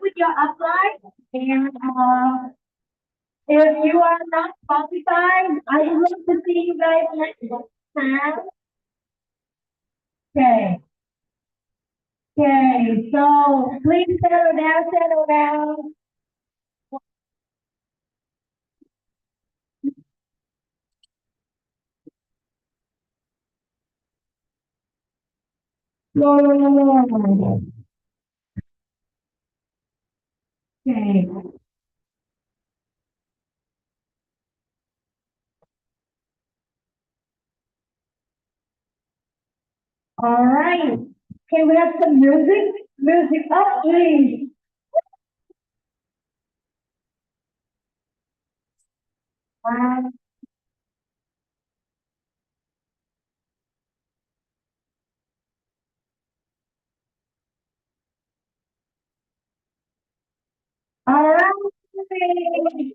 with your apply. And if you are not qualified, I would love to see you guys next time. Okay. Okay. So please settle down, settle down. No, no, no, no, no, no. Okay. All right. Can we have some music? Music up, please. Uh, all right. Okay.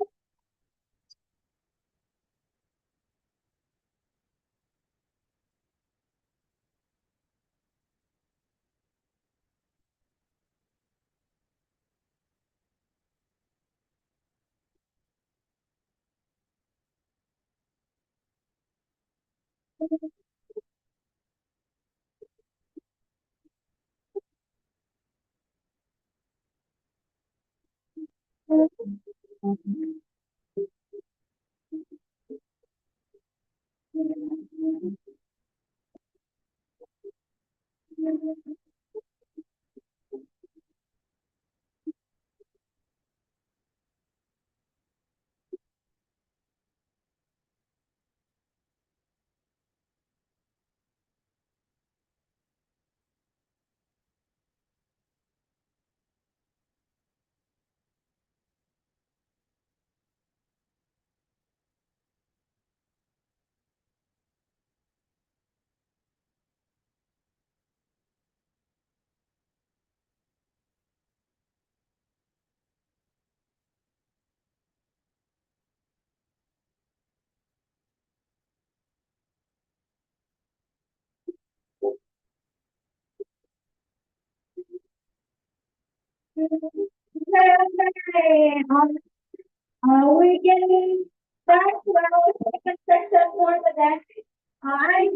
We can start to our second section for the day. I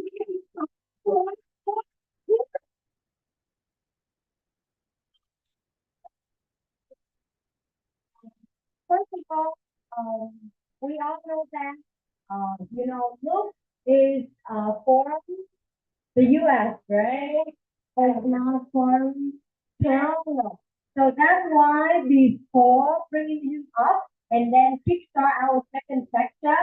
first of all, we all know that, look is for the U.S., right? It's not for Canada. So that's why before bringing him up and then kickstart our second section,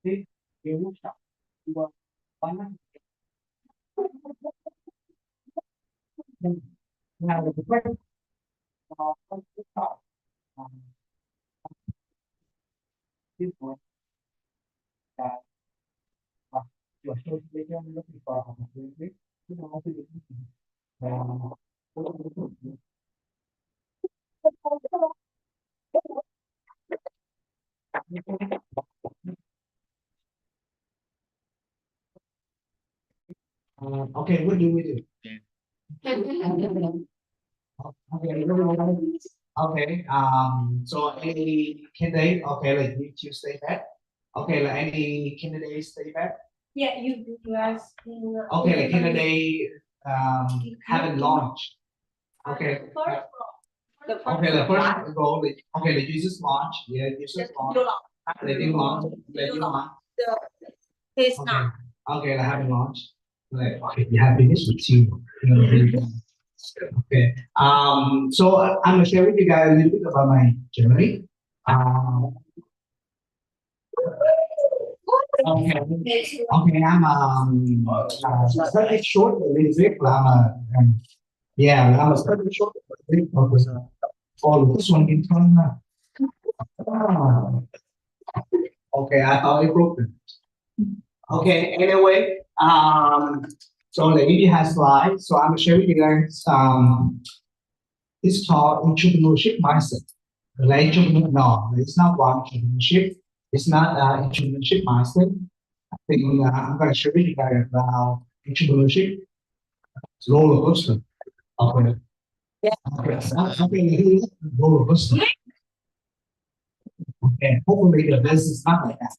Okay, what do we do? Okay, so any candidate, okay, like you stay back. Okay, like any candidate stay back. Yeah, you ask. Okay, like candidate haven't launched. Okay. Okay, the first goal, okay, the users launch, yeah, users launch. They didn't launch, they didn't launch. It's Okay, not. okay, they haven't launched. Like, okay, you have finished with you. Okay. So I'm gonna share with you guys a little bit about my journey. Okay. Okay, I'm very short, a little bit. Yeah, I'm a very short. Okay. Oh, this one can turn. Ah, okay, I thought it broke. Okay, anyway, so the video has slides, so I'm gonna share with you guys it's called entrepreneurship mindset. Like entrepreneur, no, it's not one entrepreneurship. It's not entrepreneurship mindset. I think I'm gonna share with you guys about entrepreneurship. It's roller coaster. Okay. Okay. Okay. Roller coaster. Okay. Hopefully the business is not like that.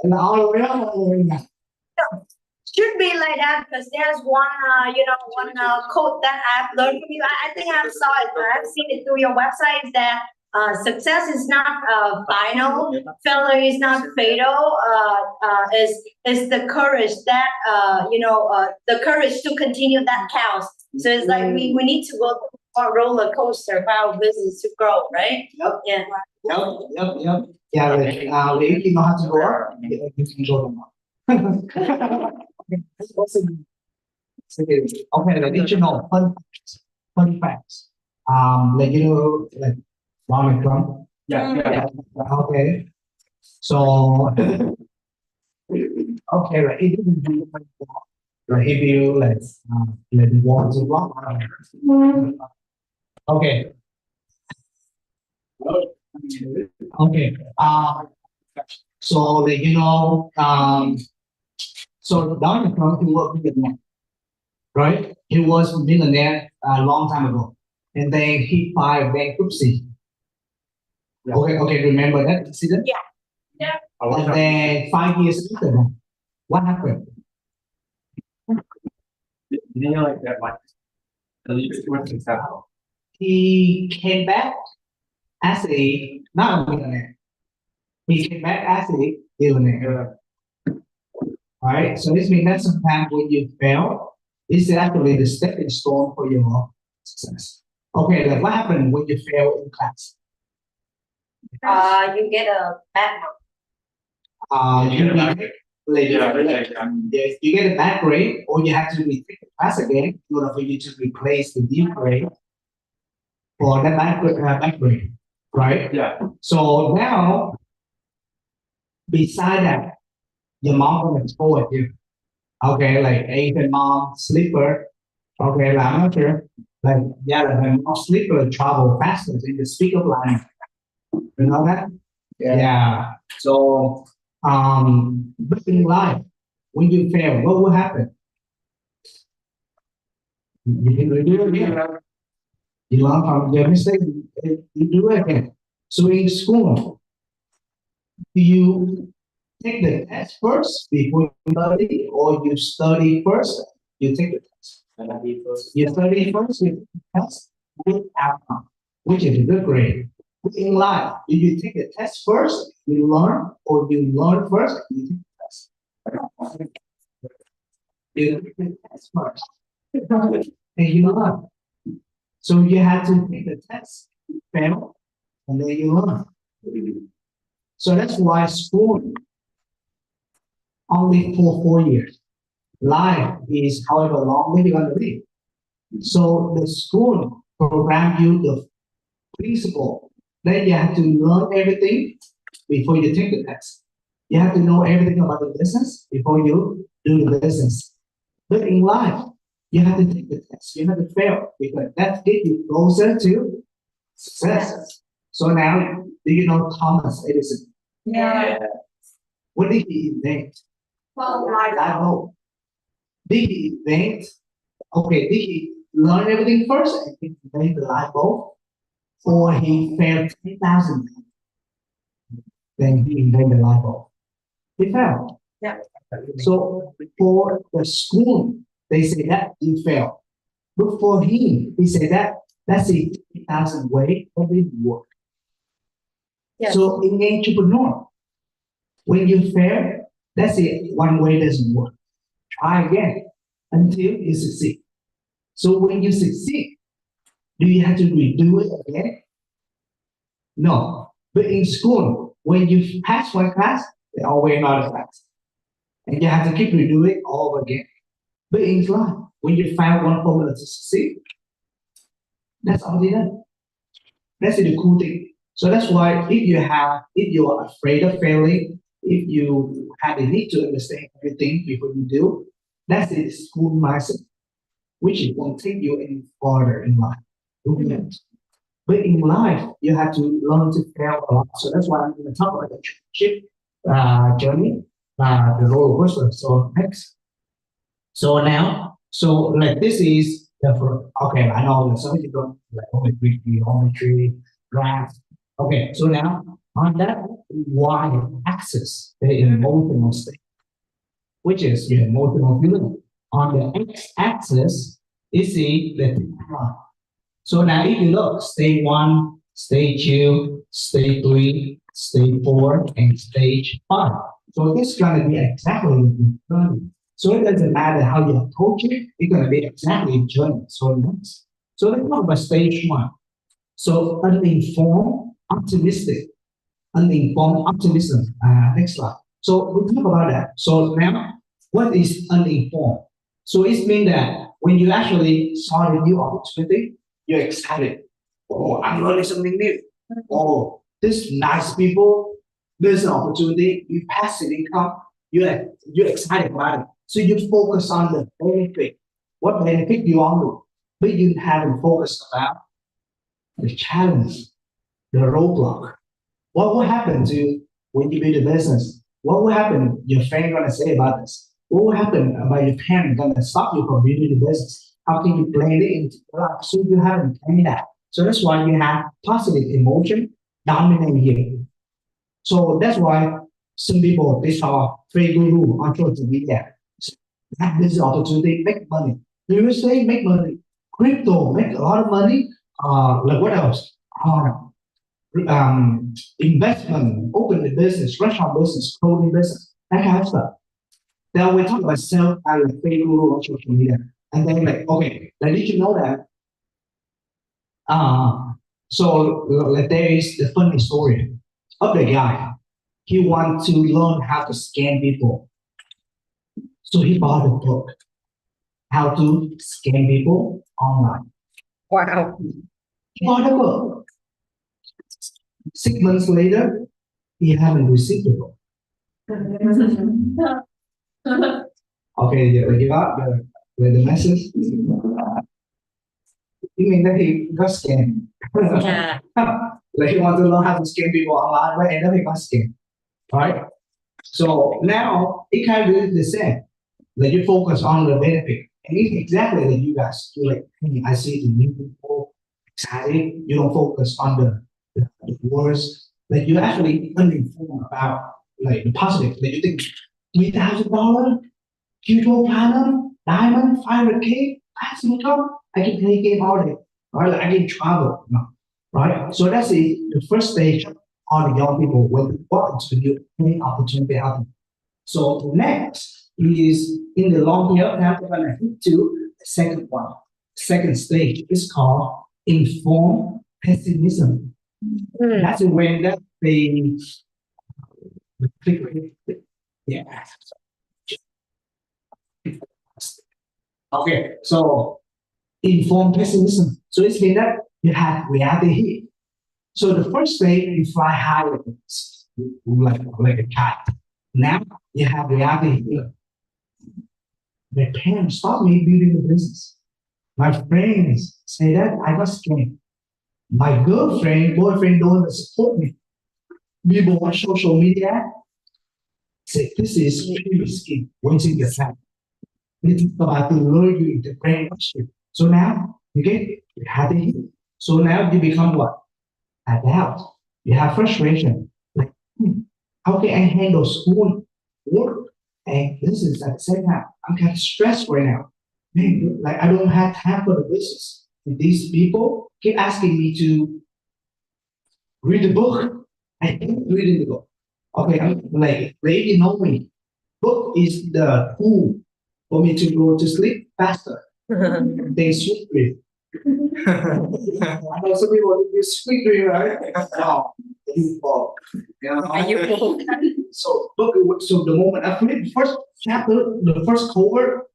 And all around, Should be like that because there's one, one quote that I've learned from you. I think I saw it. I've seen it through your website that success is not final, failure is not fatal. Is the courage that the courage to continue that counts. So it's like we need to go through a roller coaster for our business to grow, right? Yep. Yeah. Yep. Yeah, like, if you know how to go up, you can go them. Okay, like did you know fun facts? Like like Donald Trump. Yeah. Okay. So okay, like it didn't do like if you like want to block. Okay. Okay. So like so Donald Trump he worked with me, right? He was a millionaire a long time ago, and then he filed bankruptcy. Yeah. Okay, remember that incident? Yeah. Yeah. And then 5 years after that, what happened? You know, like that, like, at least too much successful. He came back as a not a millionaire. He came back as a billionaire. All right. So this means that sometimes when you fail, this is actually the stepping stone for your success. Okay, like what happened when you fail in class? You get a bad mark. You Yeah. get yes, you get a bad grade, or you have to retake the class again in order for you to replace the new grade for the bad grade, right? Yeah. So now, beside that, your mom gonna scold at you. Okay, like Asian mom sleeper. Okay, like, I'm not sure. Like, yeah, like my mom sleeper travel faster in the speed of light. You know that? Yeah. So, but in life, when you fail, what will happen? You can redo it again. You learn from your mistake, you do it again. So in school, do you take the test first before you study, or you study first, you take the test? You study first, you take the test, good outcome, which is a good grade. In life, do you take the test first, you learn, or you learn first, you take the test? You take the test first, and you learn. So you have to take the test, fail, and then you learn. So that's why school only for 4 years. Life is however long you're gonna live. So the school program you the principle that you have to learn everything before you take the test. You have to know everything about the business before you do the business. But in life, you have to take the test. You have to fail because that gets you closer to success. So now, do you know Thomas Edison? Yeah. What did he invent? Light bulb. Did he invent? Okay, did he learn everything first and invent the light bulb? Or he failed 10,000 times? Then he invented the light bulb. He failed. Yeah. So for the school, they say that you fail. But for him, he said that that's a 10,000 way of it work. Yes. So in entrepreneur, when you fail, that's it. One way doesn't work. Try again until you succeed. So when you succeed, do you have to redo it again? No. But in school, when you pass one class, they always another class. And you have to keep redoing it all over again. But in life, when you find one formula to succeed, that's all they done. That's the cool thing. So that's why if you are afraid of failing, if you have the need to understand everything before you do, that's the school mindset, which it won't take you any farther in life. Mhm. But in life, you have to learn to fail a lot. So that's why I'm going to talk about the entrepreneurship journey, the roller coaster. So next. So now, so like this is the okay, I know that some of you don't like geometry, geometry, graphs. Okay, so now on that y-axis, the emotional state, which is your emotional feeling. On the x-axis is the timeline. So now if you look, stage 1, stage 2, stage 3, stage 4, and stage 5. So this is gonna be exactly what you're learning. So it doesn't matter how you approach it, it's gonna be exactly a journey. So next. So let's talk about stage 1. So uninformed, optimistic. Uninformed optimism. Next slide. So we talk about that. So now, what is uninformed? So it means that when you actually saw a new opportunity, you're excited. Oh, I'm learning something new. Oh, this nice people, there's an opportunity, you passive income, you're excited about it. So you focus on the benefit. What benefit you want, but you haven't focused about the challenge, the roadblock. What will happen to you when you build a business? What will happen? Your friend gonna say about this? What will happen about your parent gonna stop you from building the business? How can you plan it into your life? So you haven't planned that. So that's why you have positive emotion dominate here. So that's why some people they saw free guru on social media. Have this opportunity, make money. Real estate, make money. Crypto, make a lot of money. Like what else? Investment, open the business, restaurant business, clothing business, that kind of stuff. Then we talk about self as a free guru on social media. And then like, okay, now did you know that? So like there is the funny story of the guy. He wants to learn how to scam people. So he bought a book, How to Scam People Online. Wow. He bought a book. 6 months later, he haven't received the book. Okay, you got the message? You mean that he got scammed? Yeah. Like he wants to learn how to scam people online, but end up he got scammed. Right? So now it kind of is the same. Like you focus on the benefit. And it's exactly like you guys do like, hey, I see the new people excited. You don't focus on the worst. Like you actually uninformed about like the positive. Like you think $3,000, Q12 platinum, diamond, 500K, passive income. I can play game all day. Right? Like I can travel. No. Right? So that's the first stage on the young people when they go into the new opportunity happen. So next is in the long term, now we're gonna hit to the second one. Second stage is called informed pessimism. Mm. That's when that they Click right here. Yeah. Okay, so informed pessimism. So it's mean that you have reality here. So the first day you fly high like a cat. Now you have reality here. My parents stopped me building the business. My friends say that I got scammed. My boyfriend don't support me. People on social media say this is really risky, wasting your time. It's about to lure you into brainwashing. So now you get you have it. So now you become what? A doubt. You have frustration. Like, how can I handle school, work, and business at the same time? I'm kind of stressed right now. Man, like I don't have time for the business. And these people keep asking me to read the book. I hate reading the book. Okay, I'm like, they know me. Book is the tool for me to go to sleep faster than sweet dream. I know some people use sweet dream, right? No, you fall. You know? Are you full? So book. So the moment I put it, the first chapter, the first cover,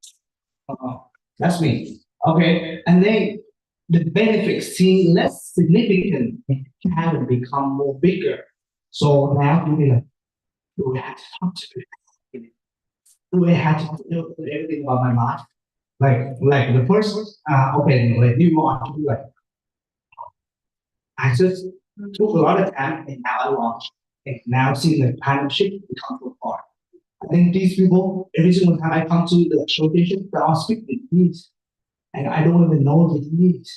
that's me. Okay, and then the benefits seem less significant and can become more bigger. So now you be like, do I have to talk to you? Do I have to tell everything about my life? Like the first okay, like you want to do like I just took a lot of time and now I launch. And now see the partnership become so far. I think these people, every single time I come to the showcase, they all speak Vietnamese. And I don't even know Vietnamese.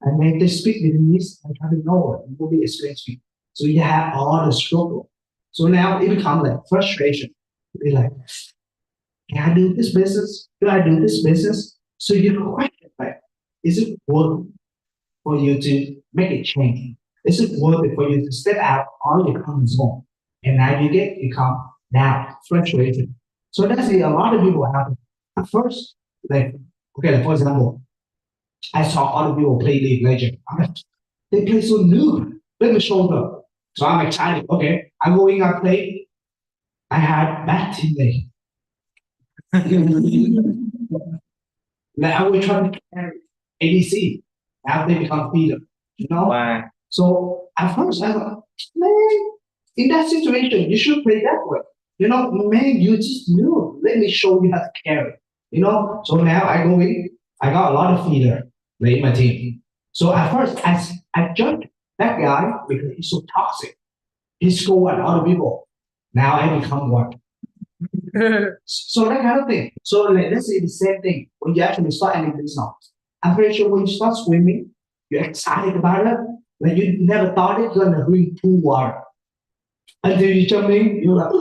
And when they speak Vietnamese, I try to know it. It will be a strange me. So you have all the struggle. So now it becomes like frustration. Be like, can I do this business? Do I do this business? So you question like, is it worth for you to make a change? Is it worth it for you to step out on your comfort zone? And now you get become now frustrated. So that's it. A lot of people have at first, like, okay, like for example, I saw other people play League of Legends. I'm like, they play so new. Let me show them. So I'm excited. Okay, I go in, I play. I had bad teammate. Like I will try to carry ADC. Now they become feeder. You know? Wow. So at first I thought, man, in that situation, you should play that way. You know, man, you just knew. Let me show you how to carry. You know, so now I go in, I got a lot of feeder like, in my team. So at first I judged that guy because he's so toxic. He scored at other people. Now I become what? So that kind of thing. So like, let's say the same thing when you actually start any business. I'm pretty sure when you start swimming, you're excited about it. When you never thought it, you're gonna drink pool water. Until you jump in, you're like,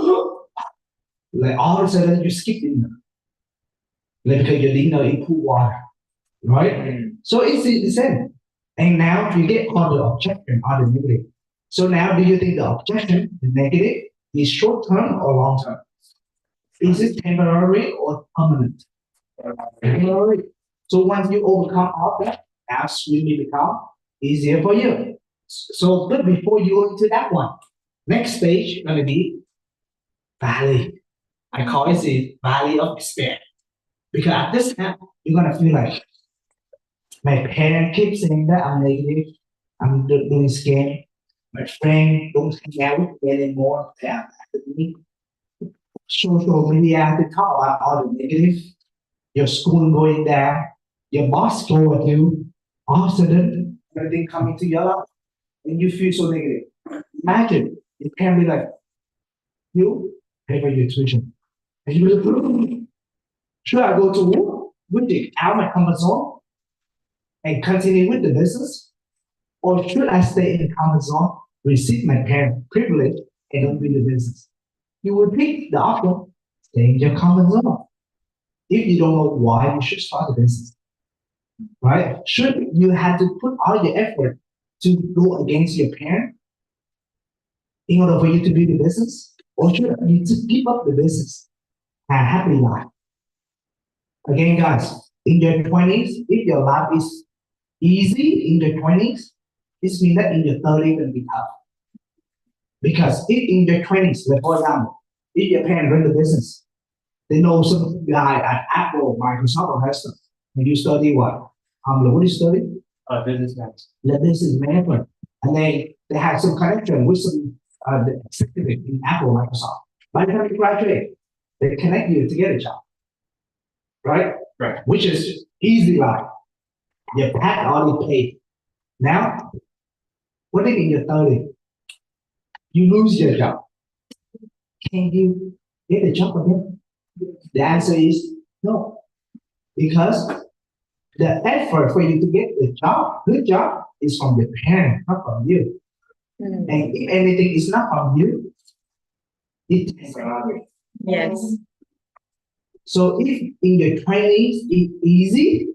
like all of a sudden you skip dinner. Like because you didn't know in pool water. Right? So it's the same. And now you get all the objection, all the negative. So now do you think the objection, the negative, is short term or long term? Is it temporary or permanent? Temporary. So once you overcome all that, now swimming become easier for you. So but before you go into that one, next stage gonna be valley. I call it the valley of despair. Because at this time, you're gonna feel like my parents keep saying that I'm negative, I'm doing scam. My friend don't hang out with me anymore. They are mad at me. Social media, they talk about all the negative. Your school going down, your boss go at you. All of a sudden, everything coming to your life, and you feel so negative. Imagine it can be like you pay for your tuition, and you be like, should I go to work, with it out of my comfort zone, and continue with the business, or should I stay in the comfort zone, receive my parent privilege, and don't do the business? You will pick the option, stay in your comfort zone. If you don't know why you should start a business, right? Should you have to put all your effort to go against your parent in order for you to do the business, or should you just give up the business and happy life? Again, guys, in your 20s, if your life is easy in your 20s, it means that in your 30s it will be tough. Because if in their 20s, like for example, if your parents run the business, they know some guy at Apple, Microsoft, or Heston, and you study what? What do you study? Businessman. The business management. And they have some connection with some the executive in Apple, Microsoft. By the time you graduate, they connect you to get a job. Right? Right. Which is easy life. Your path already paid. Now, what if in your 30, you lose your job? Can you get a job again? The answer is no. Because the effort for you to get the job, good job, is from your parents, not from you. Mm. And if anything is not from you, it takes from others. Yes. So if in your 20s it's easy,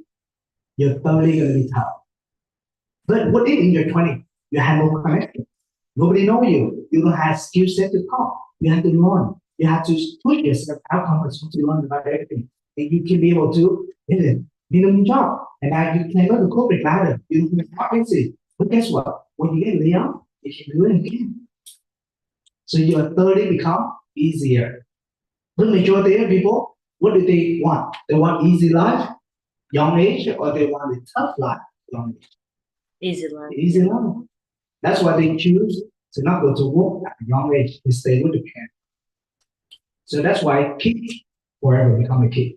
your 30 gonna be tough. But what if in your 20s you have no connection? Nobody know you. You don't have skill set to talk. You have to learn. You have to push yourself out comfort zone to learn about everything. And you can be able to get a minimum job. And now you can go to corporate ladder. You can be But guess what? When you get laid off, you can do it again. So your 30 become easier. The majority of people, what do they want? They want easy life, young age, or they want a tough life, young age. Easy life. Easy life. That's why they choose to not go to work at a young age. They stay with the parents. So that's why kids forever become a kid.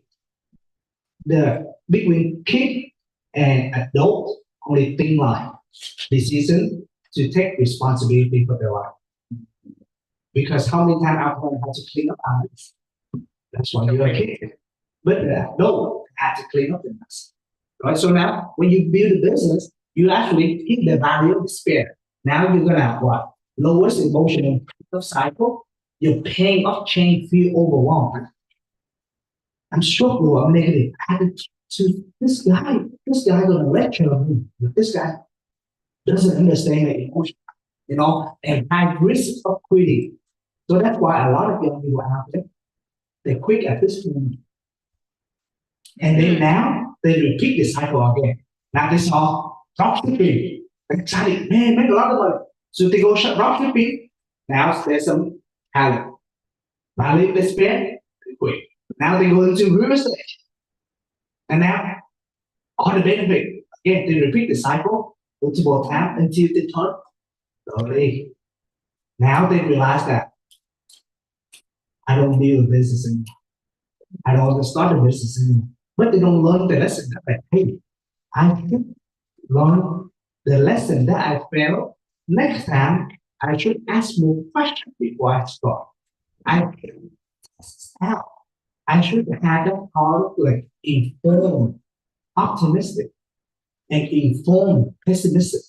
The between kid and adult only think like decision to take responsibility for their life. Because how many times our parents have to clean up our mess? That's why you're a kid. But the adult had to clean up the mess. Right? So now when you build a business, you actually hit the value of despair. Now you're gonna have what? Lowest emotional cycle. Your pain of change feel overwhelmed. I'm struggling, I'm negative. I had to this guy gonna lecture on me. This guy doesn't understand the emotion, and high risk of quitting. So that's why a lot of young people out there, they quit at this point. And then now they repeat the cycle again. Now this all dropshipping. Excited, man, make a lot of money. So they go dropshipping. Now there's some talent. Value they spend, they quit. Now they go into real estate. And now all the benefit. Again, they repeat the cycle multiple times until they turn 30. Now they realize that I don't build a business anymore. I don't want to start a business anymore. But they don't learn the lesson that I hey, I can learn the lesson that I failed. Next time, I should ask more questions before I start. I can test out. I should have that heart like informed, optimistic, and informed, pessimistic.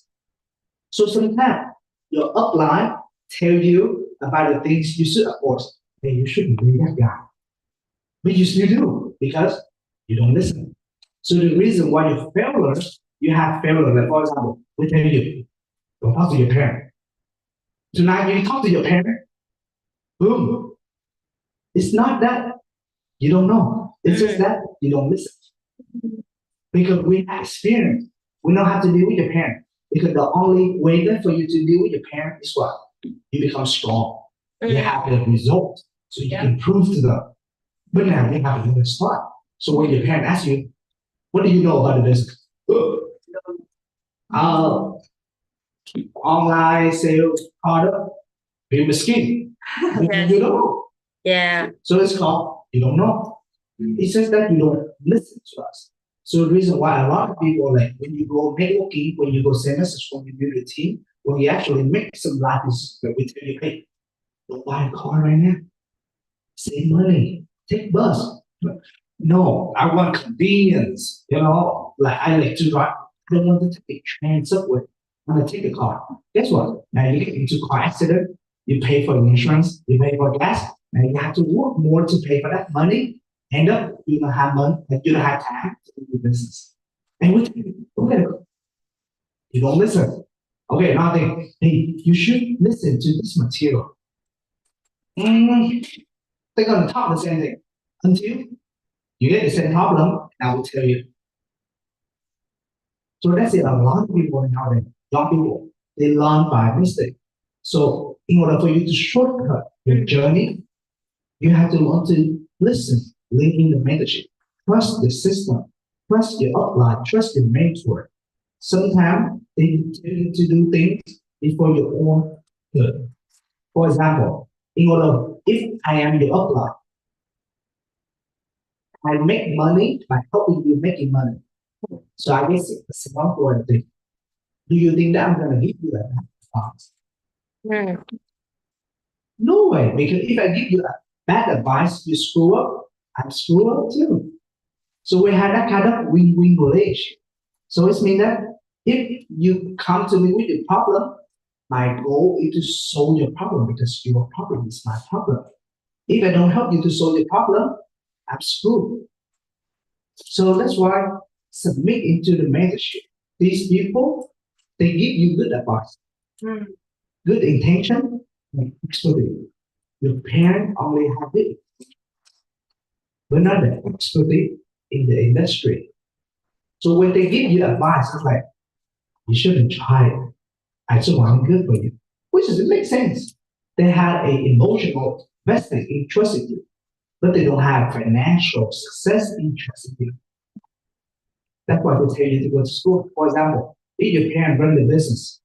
So sometimes your upline tell you about the things you should, of course, hey, you shouldn't be that guy. But you still do because you don't listen. So the reason why you have failure, like for example, we tell you, don't talk to your parent. Tonight you talk to your parent, boom. It's not that you don't know. It's just that you don't listen. Because we have experience. We know how to deal with your parent. Because the only way that for you to deal with your parent is what? You become strong. You have the result. So you can prove to them. But now you have to do the start. So when your parent asks you, what do you know about the business? Online sales product, build a skin. Yes. You don't know. Yeah. So it's called, you don't know. It's just that you don't listen to us. So the reason why a lot of people, like when you go networking, when you go send message, when you build a team, when you actually make some life decisions that we tell you, hey, don't buy a car right now. Save money. Take bus. No, I want convenience. Like I like to drive. I don't want to take a train, subway. I want to take a car. Guess what? Now you get into a car accident. You pay for the insurance. You pay for gas. And you have to work more to pay for that money. End up, you don't have money, and you don't have time to do business. And we okay, you don't listen. Okay, now hey, you should listen to this material. They're gonna talk the same thing until you get the same problem, and I will tell you. So that's it. A lot of people nowadays, young people, they learn by mistake. So in order for you to shortcut your journey, you have to learn to listen, live in the mentorship, trust the system, trust your upline, trust your mentor. Sometimes they tell you to do things before your own good. For example, in order, if I am your upline, I make money by helping you making money. So I guess it's a small for thing. Do you think that I'm gonna give you that advice? Mm. No way, because if I give you a bad advice, you screw up, I'm screw up too. So we had that kind of win-win relationship. So it means that if you come to me with a problem, my goal is to solve your problem because your problem is my problem. If I don't help you to solve your problem, I'm screwed. So that's why submit into the mentorship. These people, they give you good advice, Mm. good intention, and expertise. Your parent only have it, but not the expertise in the industry. So when they give you advice, it's like, you shouldn't try it. I just want good for you, which is, it makes sense. They have a emotional vested interest in you, but they don't have financial success interest in you. That's why they tell you to go to school. For example, if your parent run the business,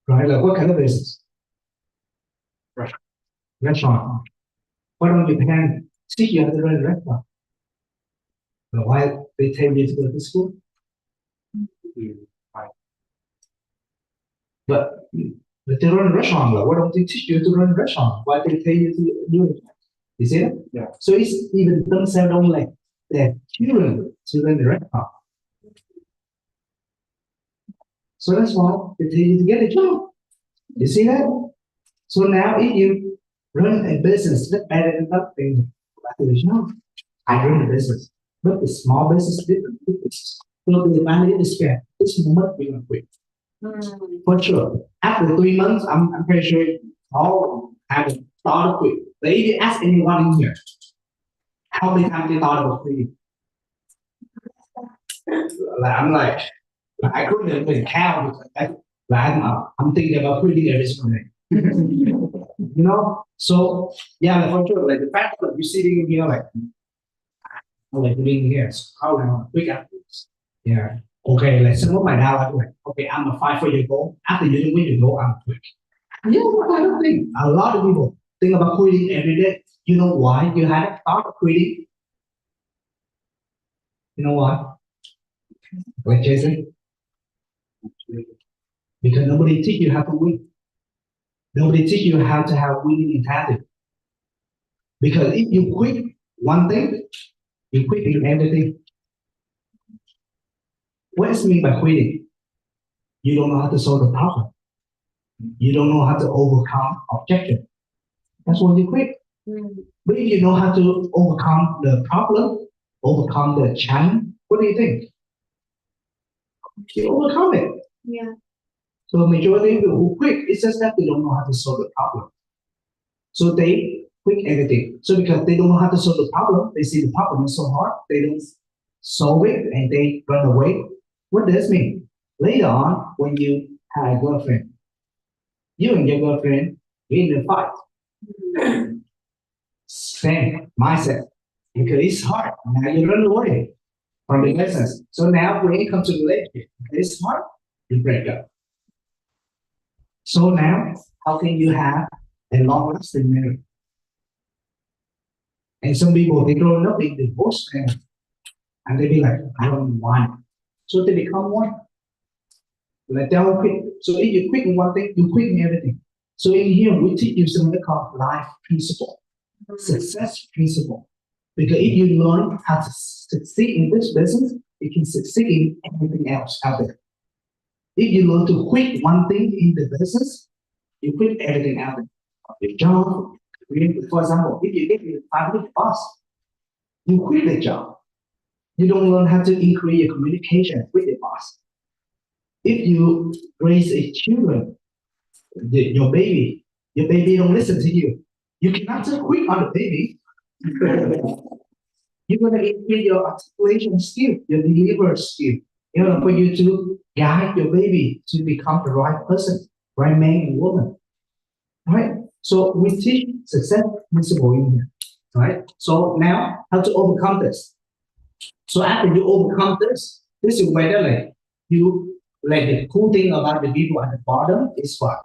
right? Like what kind of business? Restaurant. Why don't your parents teach you how to run a restaurant? But why they tell you to go to school? But but they run a restaurant. Like, why don't they teach you to run a restaurant? Why they tell you to do it? You see that? Yeah. So it's even themselves don't like their children to run the restaurant. So that's why they tell you to get a job. You see that? So now if you run a business, that's better than nothing. I run a business, but the small business different. So the money is spent. It's much bigger quick. Mm. For sure. After 3 months, I'm pretty sure all have thought of it. But if you ask anyone in here, how many times they thought about quitting? Like, I'm like, I couldn't even count because I'm thinking about quitting every single day. You know? So yeah, like, for sure, like the fact that you're sitting in here like, I'm like doing here, so how long quick after this? Yeah. Okay, like some of my dad like, okay, I'm a fight for your goal. After you win your goal, I'm quick. Yeah, what kind of thing? A lot of people think about quitting every day. You know why you had a thought of quitting? You know why? Like Jason? Because nobody teach you how to win. Nobody teach you how to have winning mentality. Because if you quit one thing, you quit in everything. What does it mean by quitting? You don't know how to solve the problem. You don't know how to overcome objection. That's why you quit. Mm. But if you know how to overcome the problem, overcome the challenge, what do you think? You overcome it. Yeah. So majority of people who quit, it's just that they don't know how to solve the problem. So they quit everything. So because they don't know how to solve the problem, they see the problem is so hard, they don't solve it and they run away. What does this mean? Later on, when you have a girlfriend, you and your girlfriend get in a fight. Same mindset. Because it's hard. Now you run away from the business. So now when it comes to relationship, it's hard, you break up. So now, how can you have a long-lasting marriage? And some people they grow up in divorce family, and they be like, I don't want it. So they become one. Like they don't quit. So if you quit in one thing, you quit in everything. So in here, we teach you something called life principle, success principle. Because if you learn how to succeed in this business, you can succeed in everything else out there. If you learn to quit one thing in the business, you quit everything out there. Your job, for example, if you get a 500 boss, you quit the job. You don't learn how to increase your communication with the boss. If you raise a children, your baby don't listen to you. You cannot just quit on the baby. You're gonna increase your articulation skill, your delivery skill, for you to guide your baby to become the right person, right man and woman. right? So we teach success principle in here, right? So now how to overcome this. So after you overcome this, this is where like you like the cool thing about the people at the bottom is what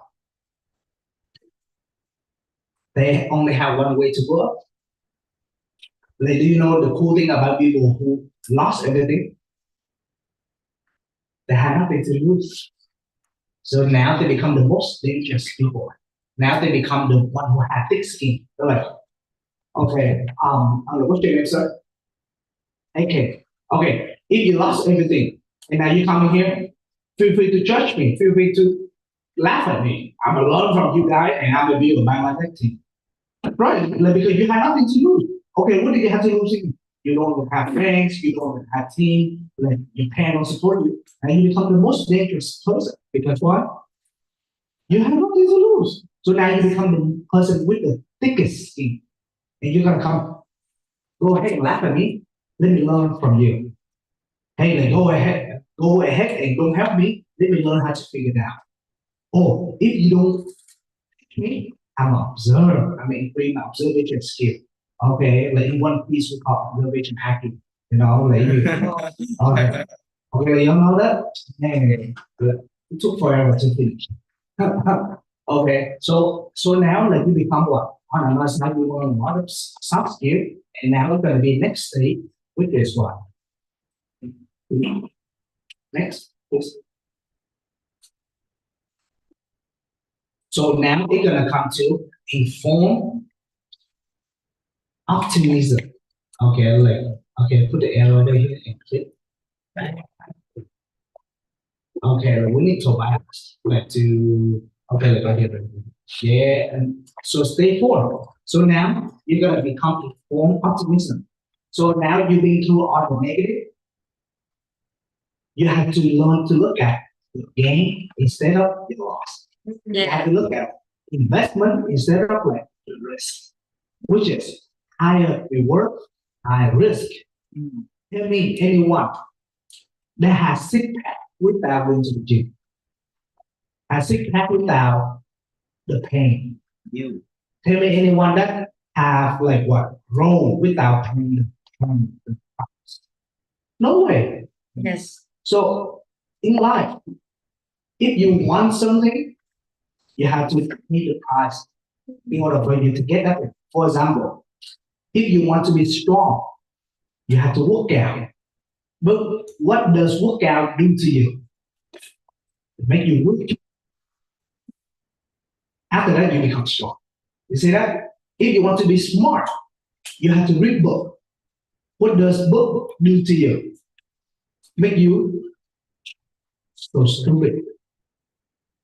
they only have one way to go up. Like, do you know the cool thing about people who lost everything? They have nothing to lose. So now they become the most dangerous people. Now they become the one who have thick skin. They're like, okay, what's your name, sir? Okay, okay. If you lost everything and now you come in here, feel free to judge me. Feel free to laugh at me. I'm alone from you guys, and I'm gonna be by my tech team. Right, like, because you have nothing to lose. Okay, what do you have to lose? You don't have friends, you don't have team, like your parents don't support you, and you become the most dangerous person. Because what? You have nothing to lose. So now you become the person with the thickest skin. And you're gonna come, go ahead and laugh at me. Let me learn from you. Hey, like go ahead and don't help me. Let me learn how to figure it out. Or if you don't help me, I'm observe. I mean, bring observation skill. Okay, like in one piece we call observation hacking. You know, like you. Okay, okay, you know that? Hey, it took forever to finish. Okay, so now like you become what? On another side, we learn a lot of soft skill, and now we're gonna be next stage, which is what? Next, please. So now we're gonna come to inform optimism. Okay, like okay, put the arrow over here and click. Okay, we need to balance. Like to okay, like right here. Yeah, and so stay four. So now you're gonna become informed optimism. So now you've been through all the negative. You have to learn to look at the gain instead of the loss. You have to look at investment instead of like the risk, which is higher reward, higher risk. Tell me anyone that has six pack without going to the gym, has six pack without the pain. You tell me anyone that have like what roll without pain. No way. Yes. So in life, if you want something, you have to pay the price in order for you to get that. For example, if you want to be strong, you have to work out. But what does workout do to you? It make you weak. After that, you become strong. You see that? If you want to be smart, you have to read book. What does book do to you? Make you so stupid.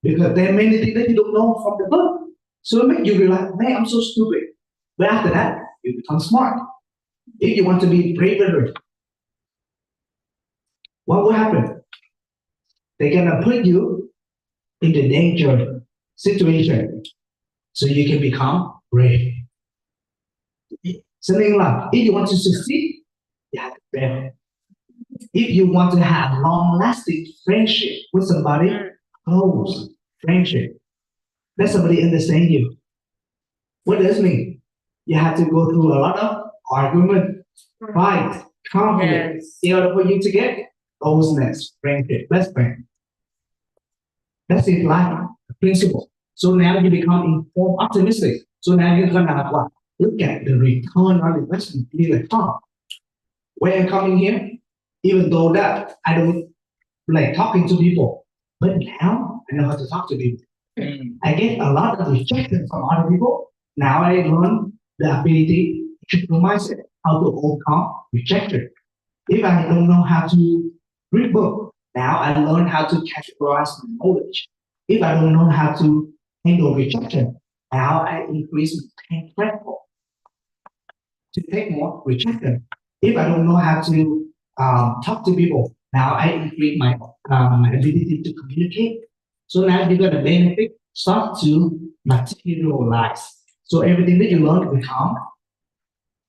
Because there are many things that you don't know from the book. So it makes you realize, man, I'm so stupid. But after that, you become smart. If you want to be braver, what will happen? They're gonna put you in the danger situation so you can become brave. Something like if you want to succeed, you have to be brave. If you want to have long-lasting friendship with somebody, close friendship, let somebody understand you. What does it mean? You have to go through a lot of argument, fight, conflict, Yes. in order for you to get closeness, friendship, best friend. That's it, life principle. So now you become informed, optimistic. So now you're gonna have what? Look at the return on investment. Be like, oh, where I'm coming here, even though that I don't like talking to people, but now I know how to talk to people. I get a lot of rejection from other people. Now I learn the ability to do myself, how to overcome rejection. If I don't know how to read book, now I learn how to categorize my knowledge. If I don't know how to handle rejection, now I increase my pain threshold to take more rejection. If I don't know how to talk to people, now I increase my ability to communicate. So now you're gonna benefit start to materialize. So everything that you learn become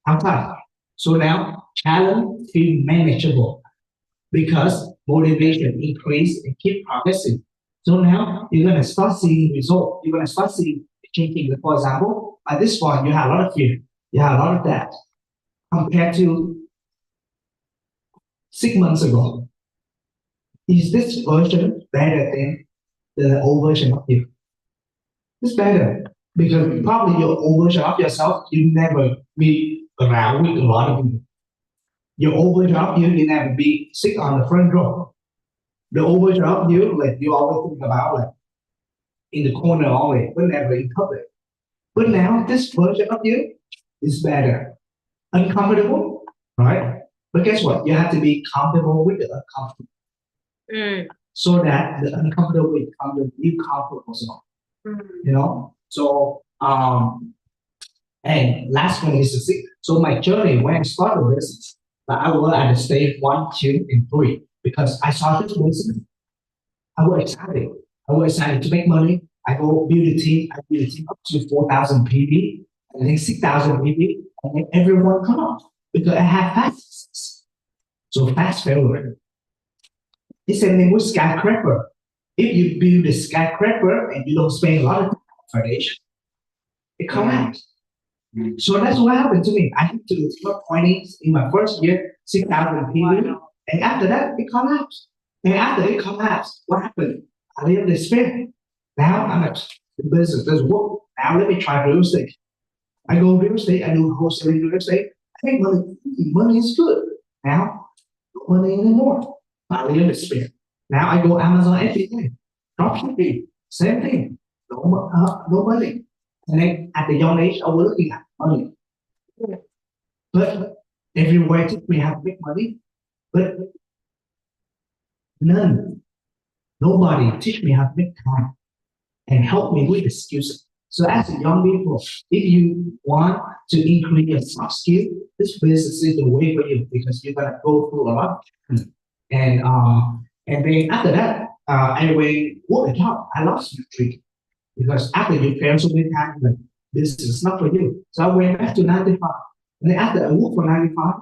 outside. So now challenge feel manageable because motivation increase and keep progressing. So now you're gonna start seeing results. You're gonna start seeing changing. For example, at this point, you have a lot of fear, you have a lot of debt compared to 6 months ago. Is this version better than the old version of you? It's better because probably your old version of yourself, you never be around with a lot of people. Your old version of you never be sit on the front row. The old version of you, like you always think about like in the corner always, but never in public. But now this version of you is better. Uncomfortable, right? But guess what? You have to be comfortable with the uncomfortable so that the uncomfortable becomes the new comfortable zone. You know? So and last one is the six. So my journey when I started business, I was at the stage 1, 2, and 3 because I started business. I was excited. I was excited to make money. I go build a team. I build a team up to 4,000 PV, and then 6,000 PV, and then everyone come up because I have fast success. So fast failure. It's the same thing with skyscraper. If you build a skyscraper and you don't spend a lot of time on foundation, it collapses. So that's what happened to me. I had to do pointings in my first year, 6,000 PV, and after that, it collapsed. And after it collapsed, what happened? I didn't despair. Now I'm at the business doesn't work. Now let me try real estate. I go real estate, I do wholesaling real estate. I make money. Money is good. Now, no money anymore. I didn't despair. Now I go Amazon every day. Dropshipping, same thing. No money. And then at the young age, I was looking at money. But everywhere we have big money, but nobody teach me how to make time and help me with the skills. So as a young people, if you want to increase your soft skill, this business is the way for you because you're gonna go through a lot. And then after that, I went work a job. I lost my dream because after you fail so many times, like this is not for you. So I went back to 95. And then after I worked for 95,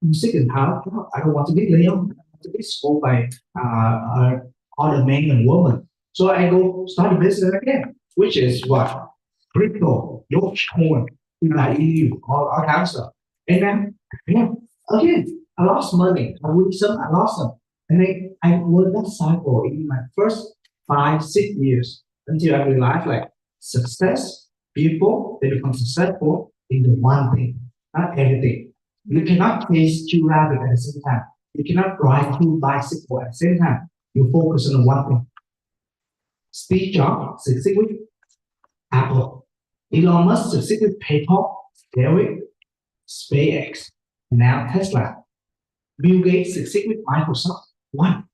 I'm sick and tired. I don't want to be laid off. I want to be scolded by other men and women. So I go start a business again, which is what? Crypto, Dogecoin, like EU, all kind of stuff. And then, yeah, again, I lost money. I win some, I lost some. And then I was that cycle in my first 5, 6 years until I realized like success, people, they become successful in the one thing, not everything. You cannot chase 2 rabbits at the same time. You cannot ride 2 bicycles at the same time. You focus on one thing. Steve Jobs succeed with Apple. Elon Musk succeed with PayPal, Derek, SpaceX, and now Tesla. Bill Gates succeed with Microsoft. One.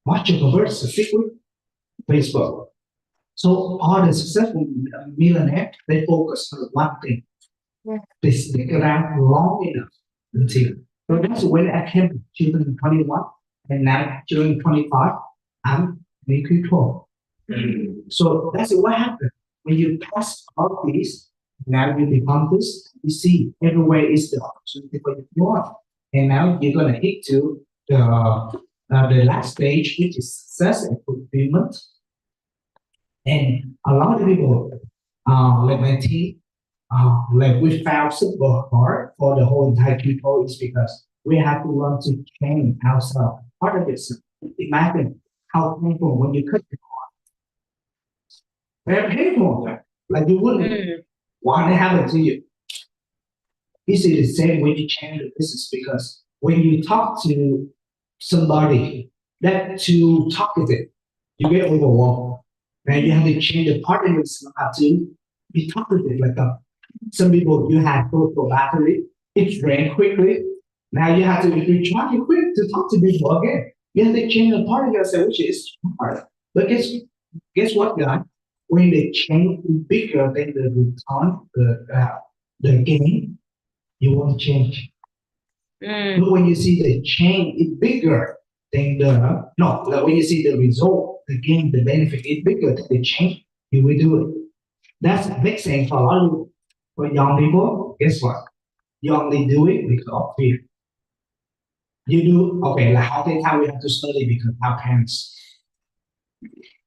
Mark Zuckerberg succeed with Facebook. So all the successful millionaires, they focus on one thing. They stick around long enough until. So that's when I came to 2021, and now during 25, I'm in control. So that's what happened. When you pass all these, now you become this, you see everywhere is the opportunity for you to want. And now you're gonna hit to the last stage, which is success and fulfillment. And a lot of people, like my team, like we found super hard for the whole entire people is because we have to learn to change ourselves. Part of it is imagine how painful when you cut the very painful, like you wouldn't want to happen to you. This is the same way to change the business because when you talk to somebody that too talkative, you get overwhelmed. Then you have to change the part of yourself how to be talkative. Like some people you have social battery, it drains quickly. Now you have to recharge it quick to talk to people again. You have to change the part of yourself, which is hard. But guess what, guys? When the change is bigger than the return, the gain, you want to change. But when you see the change is bigger than when you see the result, the gain, the benefit is bigger than the change, you will do it. That's a big thing for a lot of for young people. Guess what? You only do it because of fear. You do okay. Like how many times we have to study because our parents.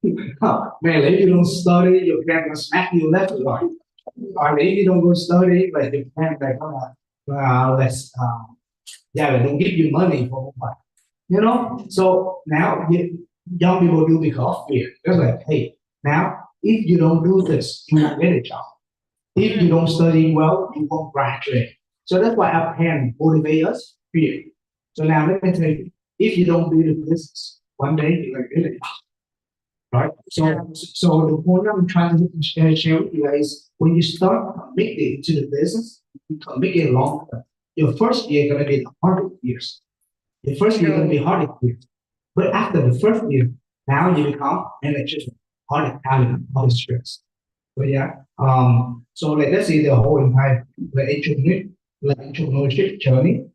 Man, if you don't study, your parents gonna smack you left or right. Or if you don't go study, like your parents like, let's yeah, they don't give you money for what. You know, so now young people do because of fear. They're like, hey, now if you don't do this, you won't get a job. If you don't study well, you won't graduate. So that's why our parents motivate us fear. So now let me tell you, if you don't build a business, one day you're gonna get it. Right? So the point I'm trying to share with you guys, when you start committing to the business, you commit it long term. Your first year gonna be the hardest years. The first year gonna be hardest years. But after the first year, now you become manager, hard Italian, hard stress. But yeah, so like let's say the whole entire entrepreneurship journey.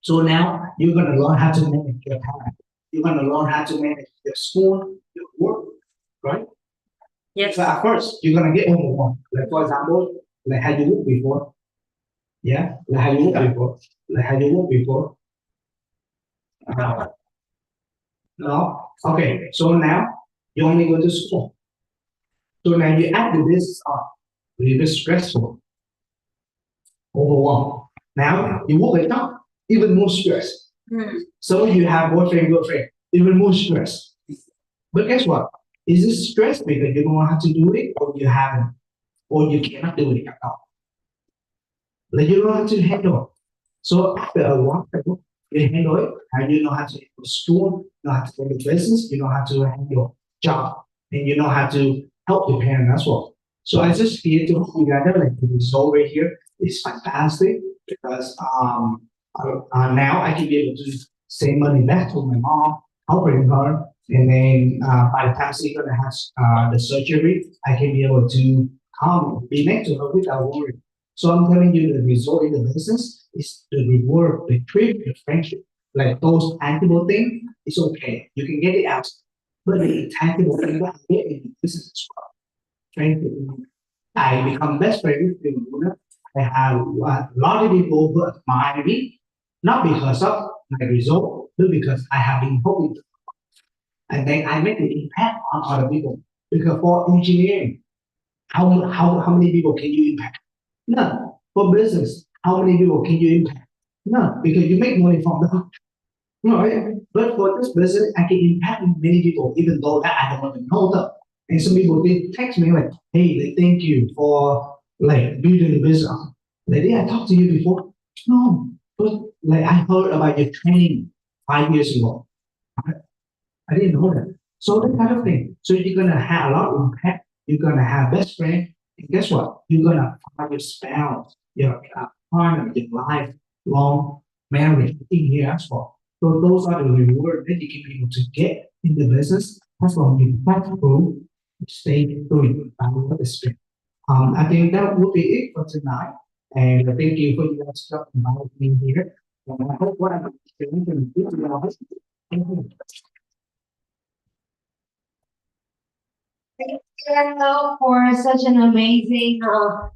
So now you're gonna learn how to manage your time. You're gonna learn how to manage your school, your work, right? Yes. So at first you're gonna get overwhelmed. Like for example, like how you work before. Yeah, like how you work before. Like how you work before. Uh, no. Okay, so now you only go to school. So now you add the business on. A little bit stressful, overwhelmed. Now you work at home, even more stress. So you have boyfriend, girlfriend, even more stress. But guess what? Is this stress because you don't know how to do it, or you haven't, or you cannot do it at all? Like you don't know how to handle it. So after a long time, you handle it, and you know how to handle school, you know how to handle business, you know how to handle job, and you know how to help your parents as well. So I just feel to put together like the result right here is fantastic because now I can be able to send money back to my mom, helping her, and then by the time she's gonna have the surgery, I can be able to come be next to her without worry. So I'm telling you, the result in the business is the reward, the trip, the friendship. Like those tangible things, it's okay. You can get it out. But the tangible thing that I get in the business is friendship. I become best friend with the owner. I have a lot of people who admire me, not because of my result, but because I have been helping them. And then I make an impact on other people. Because for engineering, how many people can you impact? None. For business, how many people can you impact? None. Because you make money from them. No, right? But for this business, I can impact many people, even though that I don't even know them. And some people they text me like, "Hey, like, thank you for like building the business." Like, yeah, I talked to you before. No, but like I heard about your training 5 years ago. I didn't know that. So that kind of thing. So you're gonna have a lot of impact. You're gonna have best friend. And guess what? You're gonna find your spouse, your partner, your lifelong marriage in here as well. So those are the rewards that you can be able to get in the business as long as you practical stay doing value experience. I think that would be it for tonight. And thank you for you guys talking about me here. And I hope what I'm doing can be Thank you. Thank you for such an amazing,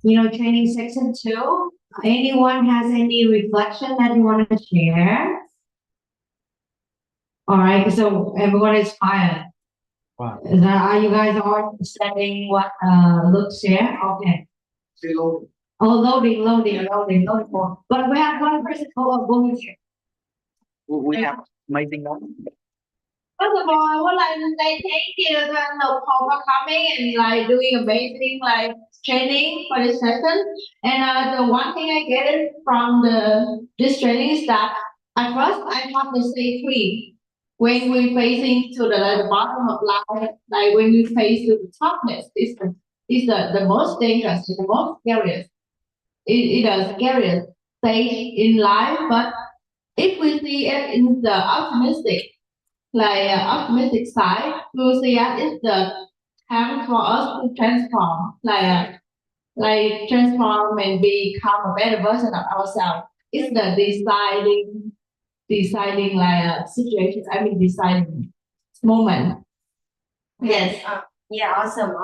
training section two. Anyone has any reflection that you want to share? All right, so everyone is quiet. Wow. Are you guys all understanding what Luke shared? Okay. Hello. Oh, loading more. But we have one person going here. We have amazing one. First of all, I would like to say thank you to Luke for coming and like doing amazing like training for this session. And the one thing I get it from this training is that at first I have to stay free when we're facing to the bottom of life, like when we face to the toughness, is the most dangerous, the most scariest. It is scariest stage in life, but if we see it in the optimistic side, we will see that it's the time for us to transform, like transform and become a better version of ourselves. It's the deciding situation. I mean, deciding moment. Yes. Yeah, awesome.